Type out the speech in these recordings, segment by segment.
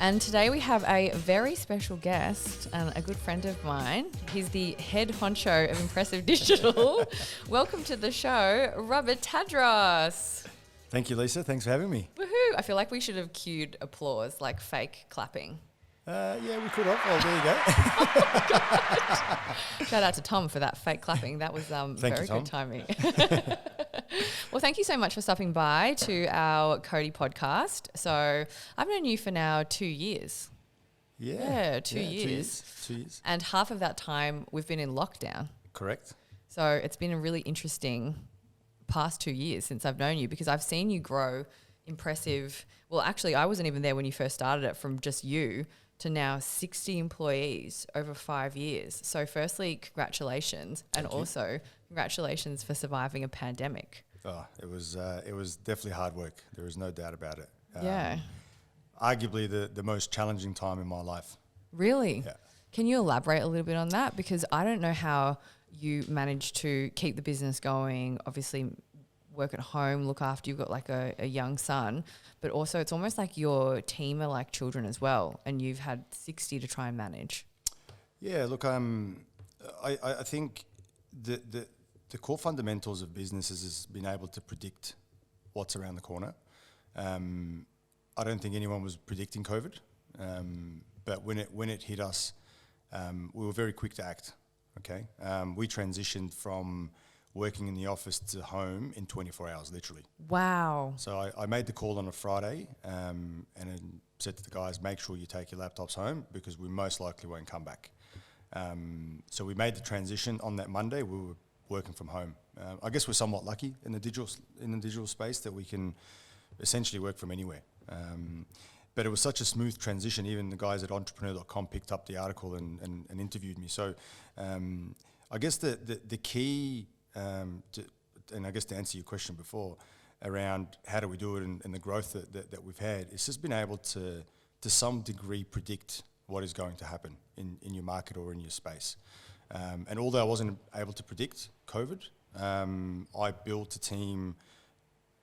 And today we have a very special guest and a good friend of mine. He's the head honcho of Impressive Digital. Welcome to the show, Robert Tadros. Thank you, Lisa. Thanks for having me. Woohoo! I feel like we should have cued applause, like fake clapping. Yeah, we could have. Oh, there you go. Shout out to Tom for that fake clapping. That was very good timing. Well, thank you so much for stopping by to our CODI podcast. So I've known you for now 2 years. Yeah, 2 years. 2 years. And half of that time we've been in lockdown. Correct. So it's been a really interesting past 2 years since I've known you, because I've seen you grow impressive. Well, actually, I wasn't even there when you first started it, from just you to now 60 employees over 5 years. So firstly, congratulations. Thank you. Also congratulations for surviving a pandemic. Oh, it was definitely hard work. There is no doubt about it. Yeah. Arguably the most challenging time in my life. Really? Yeah. Can you elaborate a little bit on that? Because I don't know how you managed to keep the business going, obviously work at home, look after, you've got like a young son, but also it's almost like your team are like children as well, and you've had 60 to try and manage. Yeah, look, I think the core fundamentals of businesses is being able to predict what's around the corner. I don't think anyone was predicting COVID, but when it hit us, we were very quick to act. Okay, we transitioned from working in the office to home in 24 hours, literally. Wow. So I made the call on a Friday and then said to the guys, make sure you take your laptops home because we most likely won't come back. So we made the transition on that Monday. We were working from home. I guess we're somewhat lucky in the digital space that we can essentially work from anywhere. But it was such a smooth transition. Even the guys at entrepreneur.com picked up the article and interviewed me. So I guess the key, and I guess to answer your question before, around how do we do it and the growth that we've had, it's just been able to some degree predict what is going to happen in your market or in your space. And although I wasn't able to predict COVID, I built a team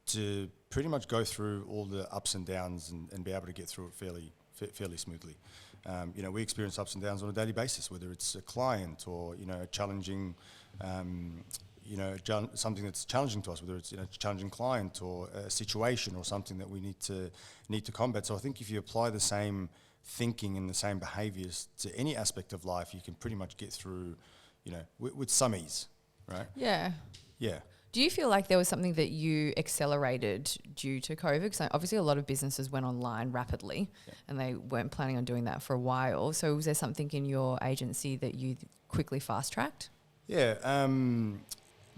to pretty much go through all the ups and downs and be able to get through it fairly smoothly. We experience ups and downs on a daily basis, whether it's a client or a challenging, something that's challenging to us, whether it's a challenging client or a situation or something that we need to combat. So I think if you apply the same thinking and the same behaviours to any aspect of life, you can pretty much get through, with some ease, right? Yeah. Yeah. Do you feel like there was something that you accelerated due to COVID? Because obviously a lot of businesses went online rapidly, and they weren't planning on doing that for a while. So was there something in your agency that you quickly fast-tracked? Yeah.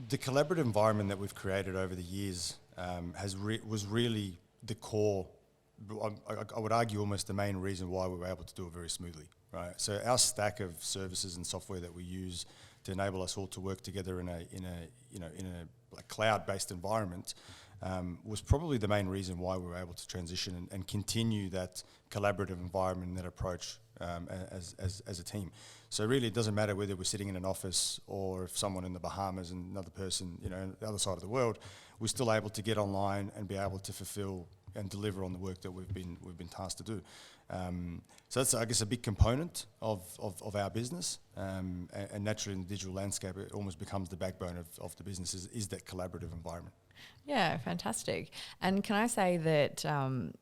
The collaborative environment that we've created over the years was really the core. I would argue almost the main reason why we were able to do it very smoothly, right? So our stack of services and software that we use to enable us all to work together in a cloud-based environment was probably the main reason why we were able to transition and continue that collaborative environment and that approach as a team. So really, it doesn't matter whether we're sitting in an office or if someone in the Bahamas and another person, on the other side of the world, we're still able to get online and be able to fulfill and deliver on the work that we've been tasked to do. So that's, I guess, a big component of our business. And naturally, in the digital landscape, it almost becomes the backbone of the business is that collaborative environment. Yeah, fantastic. And can I say that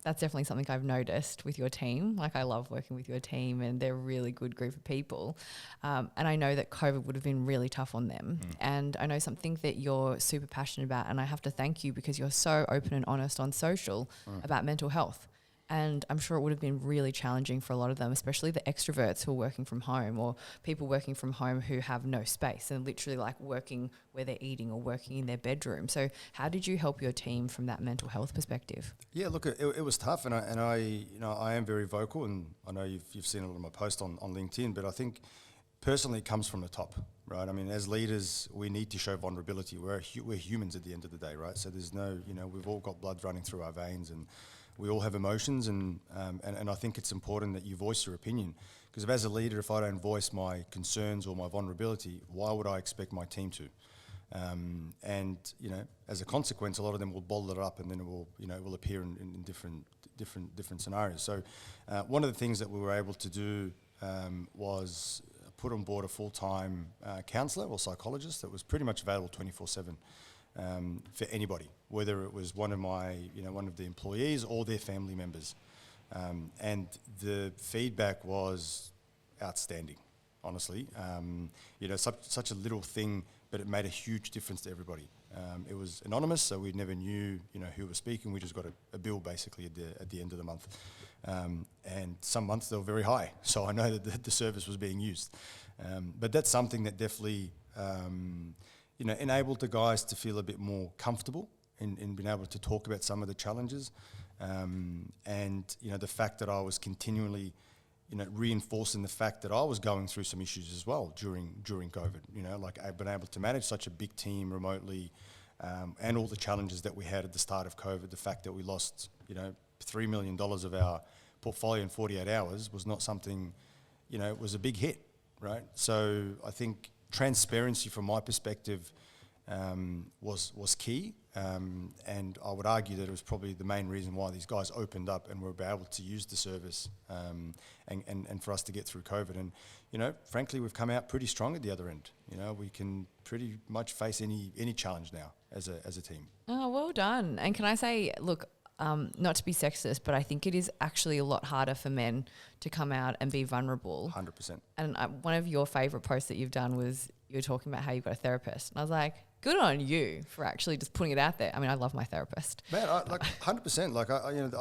that's definitely something I've noticed with your team. Like, I love working with your team, and they're a really good group of people. And I know that COVID would have been really tough on them. And I know something that you're super passionate about, and I have to thank you because you're so open and honest on social about mental health. And I'm sure it would have been really challenging for a lot of them, especially the extroverts who are working from home, or people working from home who have no space and literally like working where they're eating or working in their bedroom. So how did you help your team from that mental health perspective? Yeah, look, it was tough, and I am very vocal, and I know you've seen a lot of my posts on LinkedIn, but I think personally it comes from the top, right? I mean, as leaders, we need to show vulnerability. We're humans at the end of the day, right? So there's no, we've all got blood running through our veins, and we all have emotions, and I think it's important that you voice your opinion, because as a leader, if I don't voice my concerns or my vulnerability, why would I expect my team to? And as a consequence, a lot of them will bottle it up, and then it will appear in different scenarios. So one of the things that we were able to do was put on board a full-time counsellor or psychologist that was pretty much available 24/7 for anybody, whether it was one of the employees or their family members. And the feedback was outstanding, honestly. Such a little thing, but it made a huge difference to everybody. It was anonymous, so we never knew, who was speaking. We just got a bill basically at the end of the month. And some months they were very high, so I know that the service was being used. But that's something that definitely, enabled the guys to feel a bit more comfortable in being able to talk about some of the challenges. And the fact that I was continually, reinforcing the fact that I was going through some issues as well during COVID. Like I've been able to manage such a big team remotely, and all the challenges that we had at the start of COVID. The fact that we lost, $3 million of our portfolio in 48 hours was not something, it was a big hit, right? So I think transparency from my perspective was key, and I would argue that it was probably the main reason why these guys opened up and were able to use the service, and for us to get through COVID. And frankly, we've come out pretty strong at the other end. We can pretty much face any challenge now as a team. Oh, well done. And can I say, look, not to be sexist, but I think it is actually a lot harder for men to come out and be vulnerable. 100%. And one of your favourite posts that you've done was you were talking about how you've got a therapist. And I was like, good on you for actually just putting it out there. I mean, I love my therapist. Man, 100%. Like I'm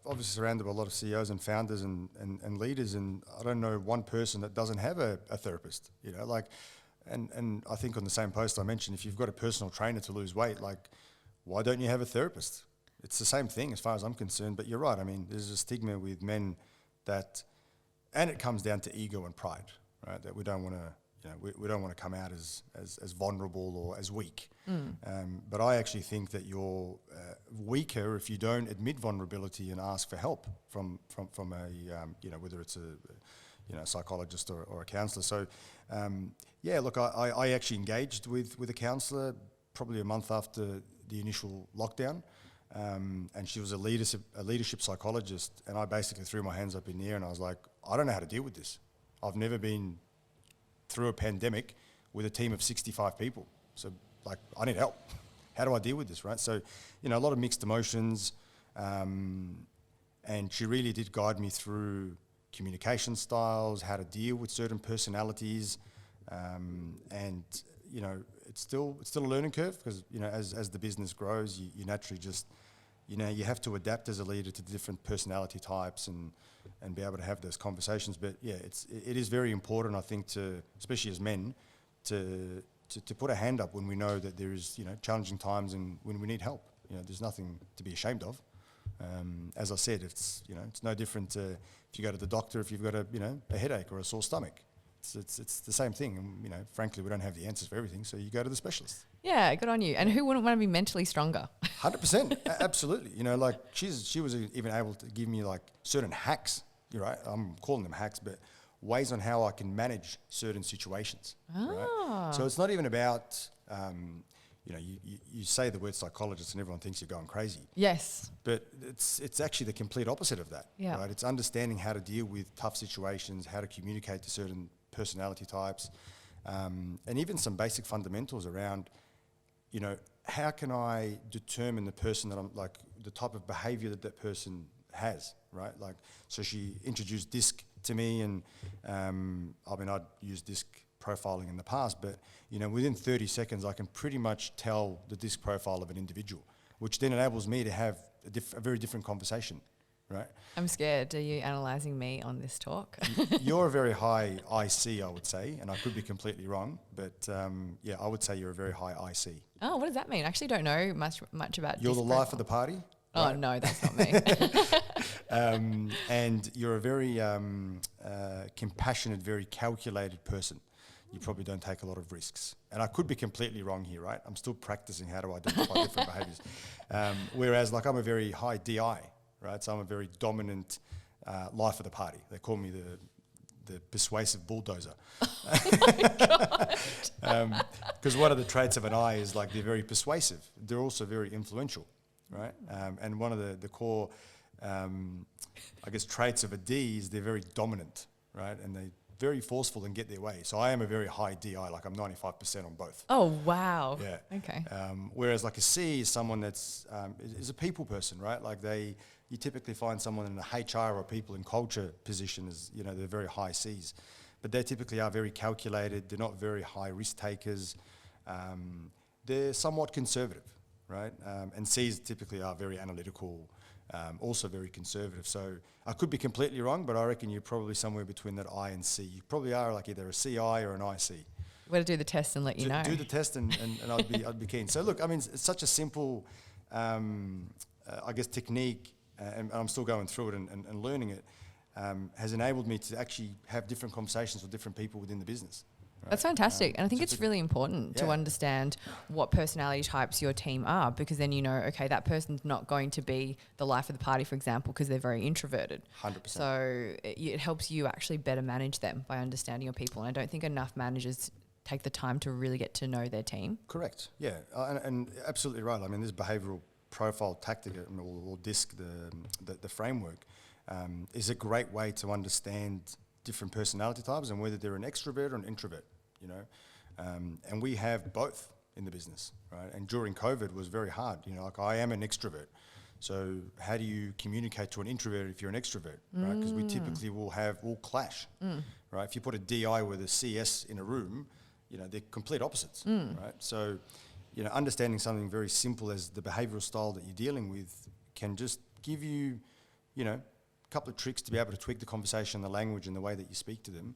obviously surrounded by a lot of CEOs and founders and leaders, and I don't know one person that doesn't have a therapist. And I think on the same post I mentioned, if you've got a personal trainer to lose weight, like, why don't you have a therapist? It's the same thing as far as I'm concerned. But you're right. I mean, there's a stigma with men that, and it comes down to ego and pride, right? That we don't want to, we don't want to come out as vulnerable or as weak. But I actually think that you're weaker if you don't admit vulnerability and ask for help from a, whether it's a psychologist or a counsellor. So, look, I actually engaged with a counsellor probably a month after the initial lockdown. And she was a leadership psychologist, and I basically threw my hands up in the air and I was like, I don't know how to deal with this. I've never been through a pandemic with a team of 65 people. So, like, I need help. How do I deal with this, right? So, a lot of mixed emotions, and she really did guide me through communication styles, how to deal with certain personalities, and it's still a learning curve because as the business grows, you naturally just you have to adapt as a leader to the different personality types and be able to have those conversations. But yeah, it is very important, I think, to especially as men to put a hand up when we know that there is challenging times and when we need help. There's nothing to be ashamed of. As I said, it's no different to if you go to the doctor if you've got a headache or a sore stomach. It's the same thing, and frankly, we don't have the answers for everything. So you go to the specialist. Yeah, good on you. And who wouldn't want to be mentally stronger? 100%, absolutely. Like she was even able to give me like certain hacks. You're right. I'm calling them hacks, but ways on how I can manage certain situations. Right? So it's not even about you say the word psychologist and everyone thinks you're going crazy. Yes. But it's actually the complete opposite of that. Yeah. Right? It's understanding how to deal with tough situations, how to communicate to certain personality types, and even some basic fundamentals around, how can I determine the person that I'm like, the type of behavior that person has, right? Like, so she introduced DISC to me, and I'd used DISC profiling in the past, but within 30 seconds I can pretty much tell the DISC profile of an individual, which then enables me to have a very different conversation, right? I'm scared. Are you analysing me on this talk? You're a very high IC, I would say, and I could be completely wrong, but I would say you're a very high IC. Oh, what does that mean? I actually don't know much about You're DISC the profile. life of the party. Oh, right? No, that's not me. And you're a very compassionate, very calculated person. You probably don't take a lot of risks. And I could be completely wrong here, right? I'm still practicing how to identify different behaviors. Whereas, like, I'm a very high DI, right? So I'm a very dominant life of the party. They call me the persuasive bulldozer. God. Because one of the traits of an I is like they're very persuasive. They're also very influential, right? And one of the core, I guess, traits of a D is they're very dominant, right? And they're very forceful and get their way. So I am a very high DI, like I'm 95% on both. Oh, wow. Yeah. Okay. Whereas like a C is someone that's is a people person, right? Like you typically find someone in a HR or people in culture position as, you know, they're very high Cs, but they typically are very calculated. They're not very high risk takers. They're somewhat conservative, right? And Cs typically are very analytical, also very conservative. So I could be completely wrong, but I reckon you're probably somewhere between that I and C. You probably are like either a CI or an IC. We're going to do the test and let you know. Do the test and I'd be keen. So look, I mean, it's such a simple, I guess, technique, and I'm still going through it and learning it, has enabled me to actually have different conversations with different people within the business. Right? That's fantastic. And I think it's really important to understand what personality types your team are, because then you know, okay, that person's not going to be the life of the party, for example, because they're very introverted. 100%. So it helps you actually better manage them by understanding your people. And I don't think enough managers take the time to really get to know their team. Correct. Yeah. And absolutely right. I mean, this behavioural profile tactic or DISC, the framework, is a great way to understand different personality types and whether they're an extrovert or an introvert, you know. And we have both in the business, right? And during COVID was very hard. You know, like I am an extrovert. So how do you communicate to an introvert if you're an extrovert, right? Because we typically will clash, right? If you put a DI with a CS in a room, you know, they're complete opposites, right? So, you know, understanding something very simple as the behavioural style that you're dealing with can just give you, you know, a couple of tricks to be able to tweak the conversation, the language and the way that you speak to them.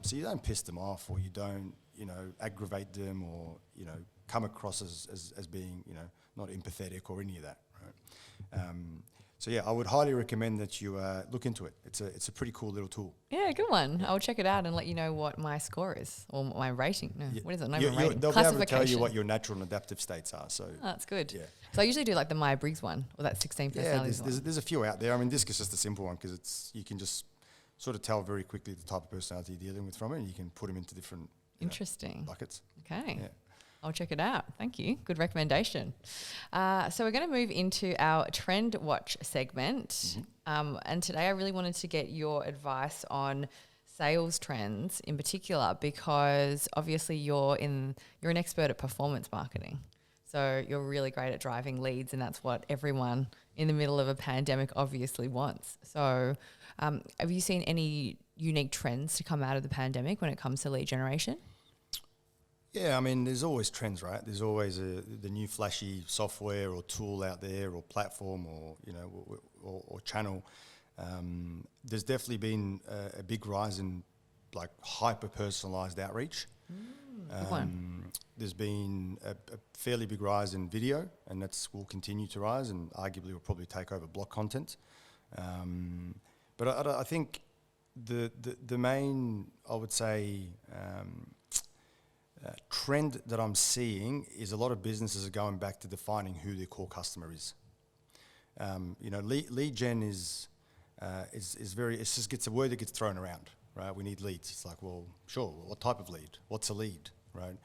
So you don't piss them off, or you don't, you know, aggravate them, or, you know, come across as being, you know, not empathetic or any of that, right? So yeah, I would highly recommend that you look into it. It's a pretty cool little tool. Yeah, good one. I'll check it out and let you know what my score is, or my rating. No, what is it? Not even rating. They'll be able to tell you what your natural and adaptive states are. So that's good. Yeah. So I usually do like the Myers-Briggs one, or that 16 personalities one. There's a few out there. I mean, DISC is just a simple one because you can just sort of tell very quickly the type of personality you're dealing with from it, and you can put them into different buckets. Okay. Yeah. I'll check it out. Thank you. Good recommendation. So we're going to move into our Trend Watch segment. And today I really wanted to get your advice on sales trends in particular, because obviously you're an expert at performance marketing. So you're really great at driving leads, and that's what everyone in the middle of a pandemic obviously wants. So have you seen any unique trends to come out of the pandemic when it comes to lead generation? Yeah, I mean, there's always trends, right? There's always the new flashy software or tool out there, or platform, or, you know, or channel. There's definitely been a big rise in like hyper-personalized outreach. There's been a fairly big rise in video, and will continue to rise, and arguably will probably take over block content. But I think the main, I would say, trend that I'm seeing is a lot of businesses are going back to defining who their core customer is. You know, lead gen is very, it's just gets a word that gets thrown around, right? We need leads. It's like, well, sure, what type of lead? What's a lead, right?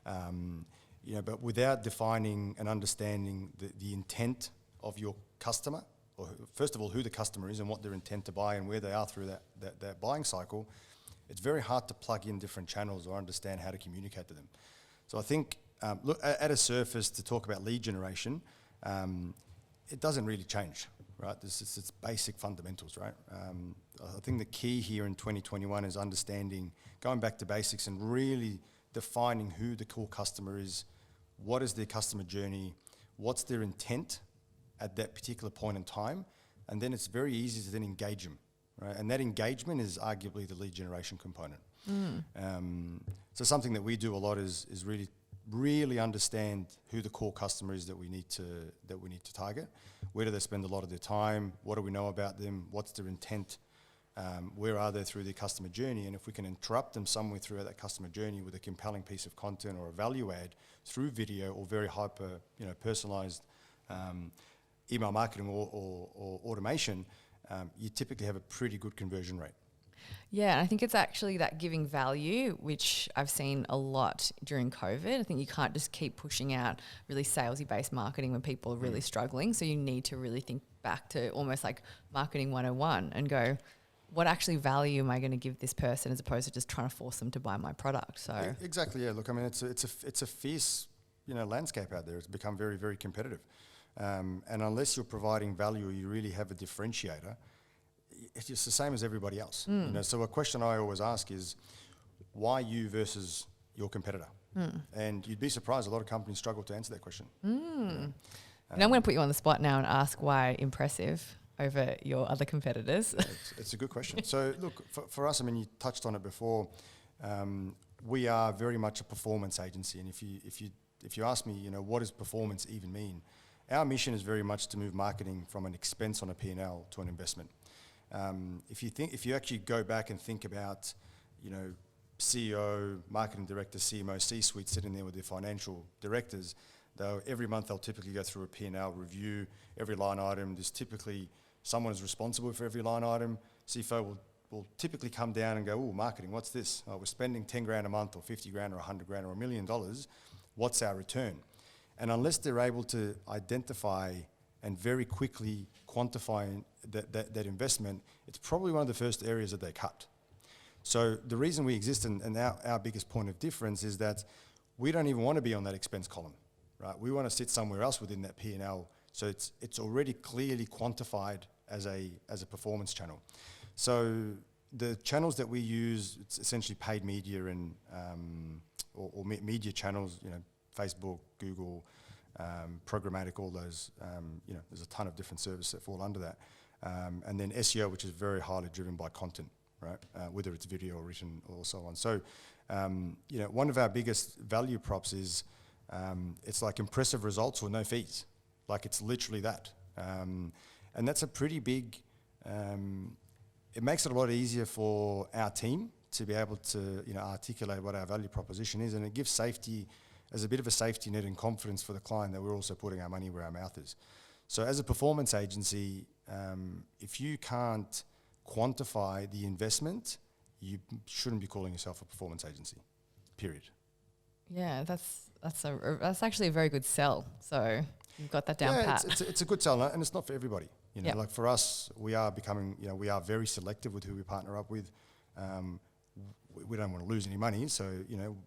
You know, but without defining and understanding the intent of your customer, or first of all, who the customer is and what their intent to buy and where they are through that buying cycle, it's very hard to plug in different channels or understand how to communicate to them. So I think, look, at a surface, to talk about lead generation, it doesn't really change, right? It's basic fundamentals, right? I think the key here in 2021 is understanding, going back to basics and really defining who the core customer is, what is their customer journey, what's their intent at that particular point in time, and then it's very easy to then engage them. Right, and that engagement is arguably the lead generation component. So something that we do a lot is really understand who the core customer is that we need to target. Where do they spend a lot of their time? What do we know about them? What's their intent? Where are they through their customer journey? And if we can interrupt them somewhere through that customer journey with a compelling piece of content or a value add through video or very hyper, you know, personalized email marketing or automation, you typically have a pretty good conversion rate. Yeah, and I think it's actually that giving value, which I've seen a lot during COVID. I think you can't just keep pushing out really salesy based marketing when people are really struggling. So you need to really think back to almost like marketing 101 and go, what actually value am I going to give this person as opposed to just trying to force them to buy my product? So Exactly, yeah. Look, I mean, it's a fierce, landscape out there. It's become very, very competitive. And unless you're providing value or you really have a differentiator, it's just the same as everybody else. So a question I always ask is, why you versus your competitor? And you'd be surprised, a lot of companies struggle to answer that question. And I'm going to put you on the spot now and ask why Impressive over your other competitors. It's a good question. So look, for us, I mean, you touched on it before. We are very much a performance agency, and if you ask me, what does performance even mean? Our mission is very much to move marketing from an expense on a P&L to an investment. If you actually go back and think about, CEO, marketing director, CMO, C-suite sitting there with their financial directors, every month they'll typically go through a P&L review, every line item. There's typically someone is responsible for every line item. CFO will typically come down and go, oh, marketing, what's this? Oh, we're spending 10 grand a month or 50 grand or 100 grand or $1 million. What's our return? And unless they're able to identify and very quickly quantify that investment, it's probably one of the first areas that they cut. So the reason we exist and our biggest point of difference is that we don't even want to be on that expense column, right? We want to sit somewhere else within that P&L. So it's already clearly quantified as a performance channel. So the channels that we use, it's essentially paid media and or media channels, Facebook, Google, programmatic, all those, there's a ton of different services that fall under that. And then SEO, which is very highly driven by content, right? Whether it's video or written or so on. So, one of our biggest value props is it's like impressive results or no fees. Like it's literally that. And that's a pretty big, it makes it a lot easier for our team to be able to, articulate what our value proposition is, and it gives safety as a bit of a safety net and confidence for the client that we're also putting our money where our mouth is. So as a performance agency, if you can't quantify the investment, you shouldn't be calling yourself a performance agency, period. Yeah, that's actually a very good sell. So you've got that down pat. It's a good sell, and it's not for everybody. Like for us, we are becoming, we are very selective with who we partner up with. We don't want to lose any money. So,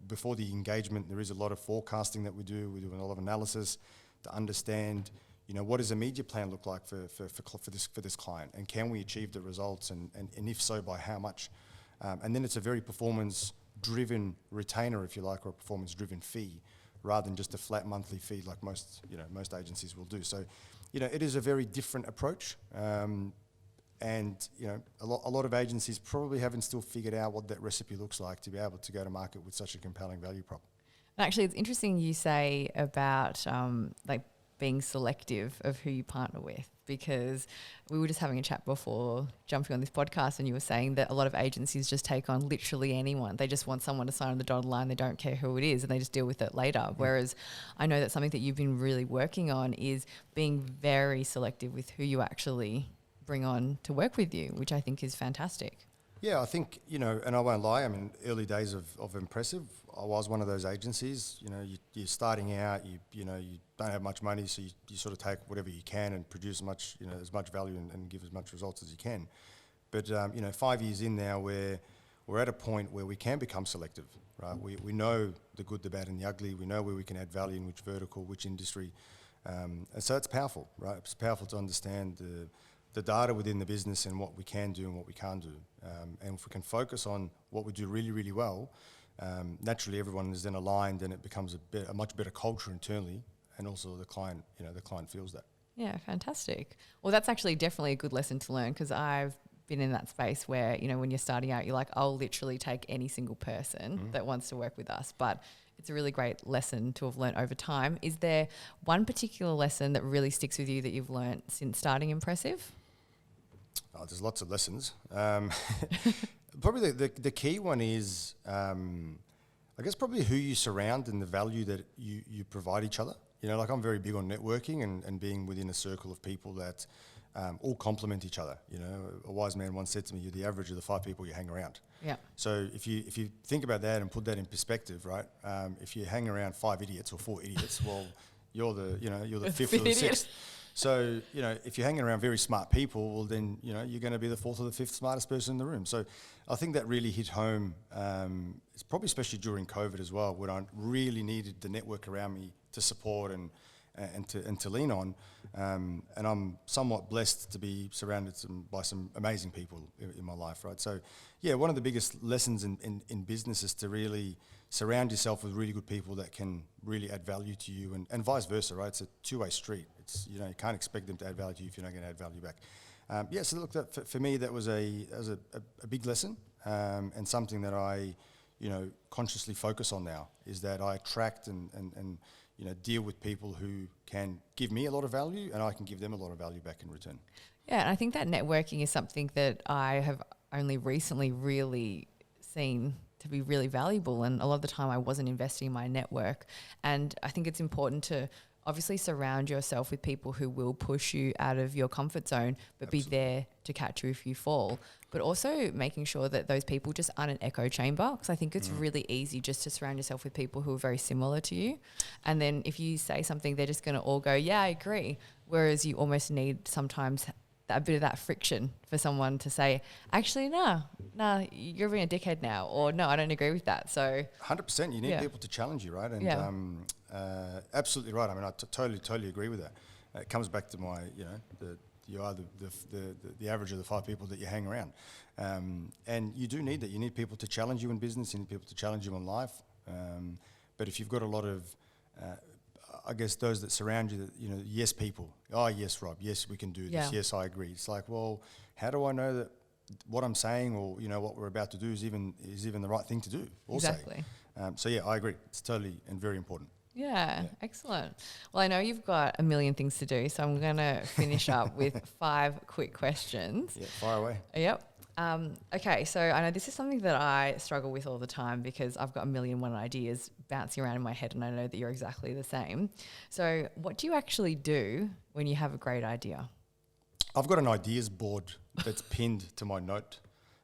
before the engagement, there is a lot of forecasting that we do. We do a lot of analysis to understand, what does a media plan look like for this client, and can we achieve the results, and if so, by how much? And then it's a very performance-driven retainer, if you like, or a performance-driven fee, rather than just a flat monthly fee like most agencies will do. So, it is a very different approach. And a lot of agencies probably haven't still figured out what that recipe looks like to be able to go to market with such a compelling value prop. And actually, it's interesting you say about being selective of who you partner with, because we were just having a chat before jumping on this podcast, and you were saying that a lot of agencies just take on literally anyone. They just want someone to sign on the dotted line. They don't care who it is, and they just deal with it later. Whereas I know that something that you've been really working on is being very selective with who you actually bring on to work with you, which I think is fantastic. Yeah, I think, and I won't lie, I mean, early days of Impressive, I was one of those agencies. You're starting out, you don't have much money, so you sort of take whatever you can and produce as much value and give as much results as you can. But 5 years in now, we're at a point where we can become selective, right? We know the good, the bad, and the ugly. We know where we can add value in which vertical, which industry, and so it's powerful, right? It's powerful to understand the data within the business and what we can do and what we can't do. And if we can focus on what we do really, really well, naturally everyone is then aligned, and it becomes a much better culture internally, and also the client feels that. Yeah, fantastic. Well, that's actually definitely a good lesson to learn, because I've been in that space where, when you're starting out, you're like, I'll literally take any single person that wants to work with us. But it's a really great lesson to have learned over time. Is there one particular lesson that really sticks with you that you've learned since starting Impressive? Oh, there's lots of lessons. Probably the key one is, I guess, probably who you surround and the value that you provide each other. I'm very big on networking and being within a circle of people that all complement each other. You know, a wise man once said to me, "You're the average of the 5 people you hang around." Yeah. So if you think about that and put that in perspective, right? If you hang around 5 idiots or 4 idiots, well, you're the fifth or the sixth. So, you know, if you're hanging around very smart people, well, then, you know, you're going to be the 4th or the 5th smartest person in the room. So I think that really hit home, it's probably especially during COVID as well, when I really needed the network around me to support and to lean on. And I'm somewhat blessed to be surrounded by some amazing people in my life, right? So, yeah, one of the biggest lessons in business is to really surround yourself with really good people that can really add value to you, and vice versa, right? It's a two-way street. It's, you know, you can't expect them to add value to you if you're not going to add value back. So look, for me, that was a big lesson, and something that I, you know, consciously focus on now, is that I attract and you know, deal with people who can give me a lot of value, and I can give them a lot of value back in return. Yeah, and I think that networking is something that I have only recently really seen to be really valuable, and a lot of the time I wasn't investing in my network. And I think it's important to obviously surround yourself with people who will push you out of your comfort zone, but Absolutely. Be there to catch you if you fall. But also making sure that those people just aren't an echo chamber, because I think it's really easy just to surround yourself with people who are very similar to you. And then if you say something, they're just going to all go, yeah, I agree. Whereas you almost need sometimes a bit of that friction for someone to say, actually, no, you're being a dickhead now, or no, I don't agree with that. So 100%, you need people to challenge you, right? And absolutely right. I mean, I totally agree with that. It comes back to my, you know, you are the average of the 5 people that you hang around, and you do need that. You need people to challenge you in business. You need people to challenge you in life. But if you've got a lot of I guess those that surround you, that, you know, yes people. Oh, yes, Rob. Yes, we can do this. Yeah. Yes, I agree. It's like, well, how do I know that what I'm saying, or, you know, what we're about to do is even the right thing to do? Exactly. So yeah, I agree. It's totally and very important. Yeah, excellent. Well, I know you've got a million things to do, so I'm going to finish up with 5 quick questions. Yeah, fire away. Yep. Okay, so I know this is something that I struggle with all the time, because I've got a million one ideas bouncing around in my head, and I know that you're exactly the same. So what do you actually do when you have a great idea? I've got an ideas board that's pinned to my notes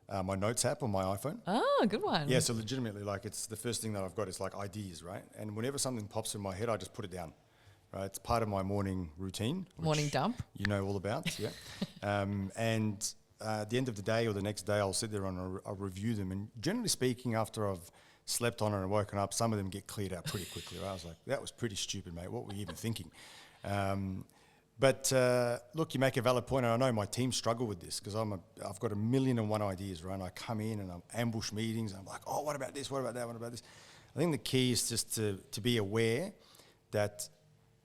app on my iPhone. Oh, good one. Yeah, so legitimately, like, it's the first thing that I've got is like ideas, right? And whenever something pops in my head, I just put it down. Right? It's part of my morning routine. Morning dump. You know all about, yeah. And at the end of the day or the next day, I'll sit there and I'll review them. And generally speaking, after I've slept on it and woken up, some of them get cleared out pretty quickly. Right? I was like, that was pretty stupid, mate. What were you even thinking? But look, you make a valid point, and I know my team struggle with this, because I've got a million and one ideas, right? And I come in and I'm ambush meetings, and I'm like, oh, what about this? What about that? What about this? I think the key is just to be aware that,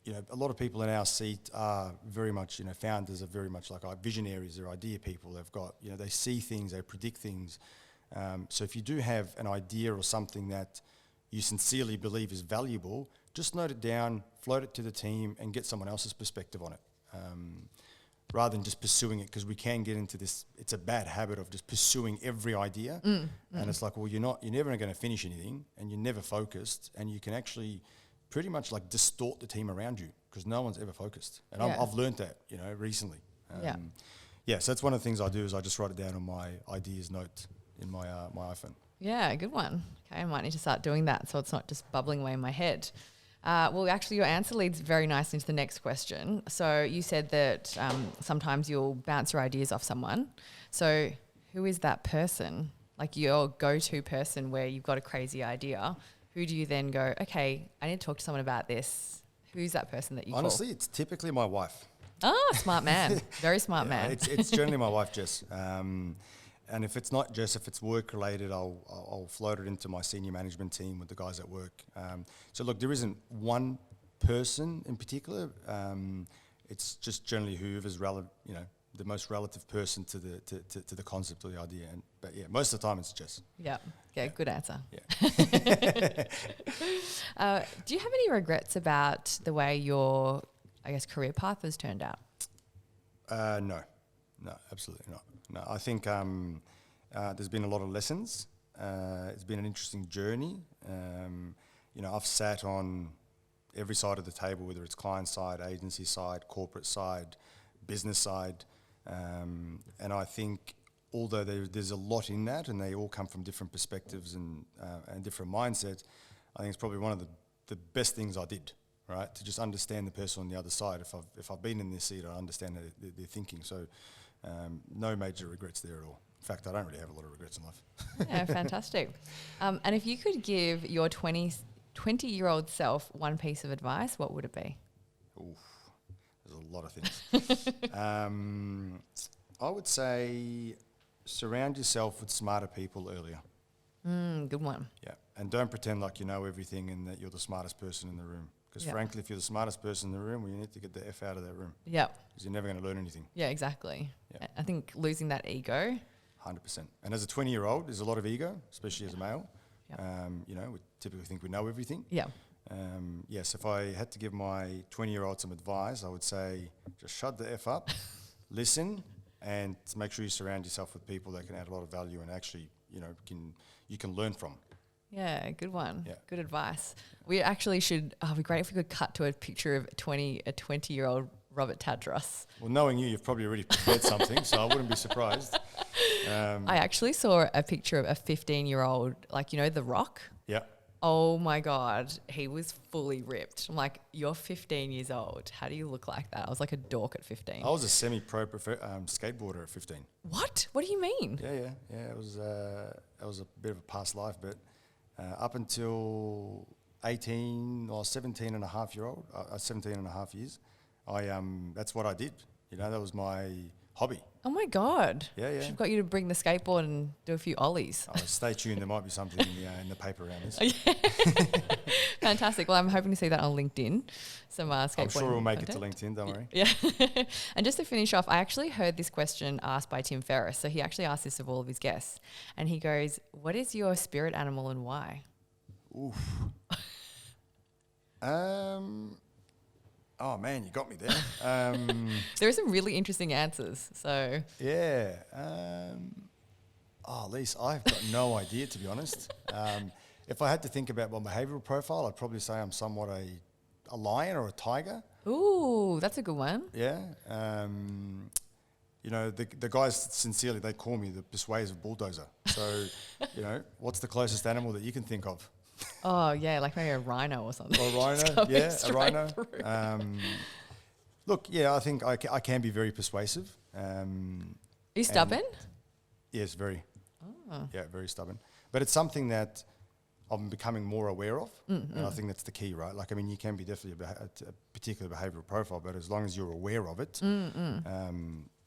you know, a lot of people in our seat are very much, you know, founders are very much like visionaries. They're idea people. They've got, you know, they see things, they predict things. So if you do have an idea or something that you sincerely believe is valuable, just note it down, float it to the team, and get someone else's perspective on it, rather than just pursuing it, because we can get into this. It's a bad habit of just pursuing every idea, and it's like, well, you're never going to finish anything, and you're never focused, and you can actually pretty much like distort the team around you, because no one's ever focused. And I've learned that, you know, recently. So that's one of the things I do, is I just write it down on my ideas note in my iPhone. Yeah, good one. Okay, I might need to start doing that, so it's not just bubbling away in my head. Well, actually, your answer leads very nicely into the next question. So you said that sometimes you'll bounce your ideas off someone. So who is that person? Like your go-to person where you've got a crazy idea. Who do you then go, okay, I need to talk to someone about this? Who's that person that you Honestly, call? It's typically my wife. Oh, smart man. Very smart man. It's generally my wife, Jess. And if it's not Jess, if it's work-related, I'll float it into my senior management team with the guys at work. So look, there isn't one person in particular. It's just generally whoever's relevant, you know, the most relative person to the concept or the idea. But yeah, most of the time it's Jess. Yeah. Good answer. Yeah. Do you have any regrets about the way your, I guess, career path has turned out? No, absolutely not. No, I think there's been a lot of lessons. It's been an interesting journey. You know, I've sat on every side of the table, whether it's client side, agency side, corporate side, business side. And I think although there's a lot in that, and they all come from different perspectives and different mindsets, I think it's probably one of the best things I did, right? To just understand the person on the other side. If I've been in their seat, I understand their thinking. So no major regrets there at all. In fact, I don't really have a lot of regrets in life. Yeah, fantastic. And if you could give your 20-year-old self one piece of advice, what would it be? Oof, there's a lot of things. I would say surround yourself with smarter people earlier. Good one. Yeah, and don't pretend like you know everything and that you're the smartest person in the room. Because frankly, if you're the smartest person in the room, well, you need to get the F out of that room. Yeah. Because you're never going to learn anything. Yeah, exactly. Yep. I think losing that ego. 100%. And as a 20-year-old, there's a lot of ego, especially as a male. Yep. You know, we typically think we know everything. Yeah. Yes, if I had to give my 20-year-old some advice, I would say just shut the F up, listen, and make sure you surround yourself with people that can add a lot of value and actually, you know, you can learn from. Yeah, good one. Yeah. Good advice. We actually should, it'd be great if we could cut to a picture of a 20-year-old Robert Tadros. Well, knowing you've probably already prepared something, so I wouldn't be surprised. I actually saw a picture of a 15-year-old, like, you know, The Rock. Yeah. Oh my God, he was fully ripped. I'm like, you're 15 years old. How do you look like that? I was like a dork at 15. I was a semi-pro skateboarder at 15. What? What do you mean? Yeah. It was a bit of a past life, but up until 18 or 17 and a half years, that's what I did. You know, that was my hobby. Oh my God. Yeah. Should have got you to bring the skateboard and do a few ollies. Oh, stay tuned. There might be something in the paper around this. Fantastic. Well, I'm hoping to see that on LinkedIn. Some skateboarding I'm sure we'll make content. it to LinkedIn, don't worry. Yeah. And just to finish off, I actually heard this question asked by Tim Ferriss. So he actually asked this of all of his guests. And he goes, what is your spirit animal and why? Oof. Oh man, you got me there. There are some really interesting answers. So yeah. Lise, I've got no idea, to be honest. If I had to think about my behavioural profile, I'd probably say I'm somewhat a lion or a tiger. ooh, that's a good one. Yeah. You know, the guys, sincerely, they call me the persuasive bulldozer. So, you know, what's the closest animal that you can think of? Oh yeah, like maybe a rhino or something. Or a rhino, yeah, a rhino. Look, yeah, I think I can be very persuasive. Are you stubborn? Yes, very. Oh. Yeah, very stubborn. But it's something that I'm becoming more aware of, and I think that's the key, right? Like, I mean, you can be definitely a particular behavioural profile, but as long as you're aware of it,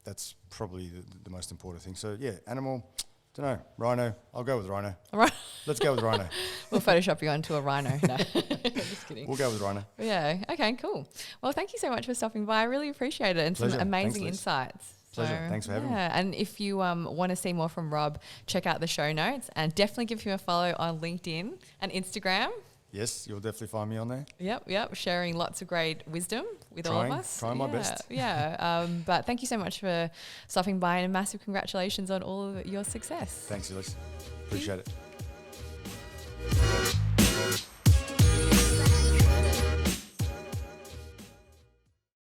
that's probably the most important thing. So, yeah, animal, don't know, rhino. I'll go with rhino. All right. Let's go with rhino. We'll Photoshop you onto a rhino. No, just kidding. We'll go with rhino. Yeah. Okay, cool. Well, thank you so much for stopping by. I really appreciate it and Pleasure. some amazing Thanks, Liz. insights. Pleasure. Thanks for having me. And if you want to see more from Rob, check out the show notes and definitely give him a follow on LinkedIn and Instagram. Yes, you'll definitely find me on there. Yep. Sharing lots of great wisdom with all of us. Trying my best. Yeah. But thank you so much for stopping by and massive congratulations on all of your success. Thanks, Elise. Appreciate it.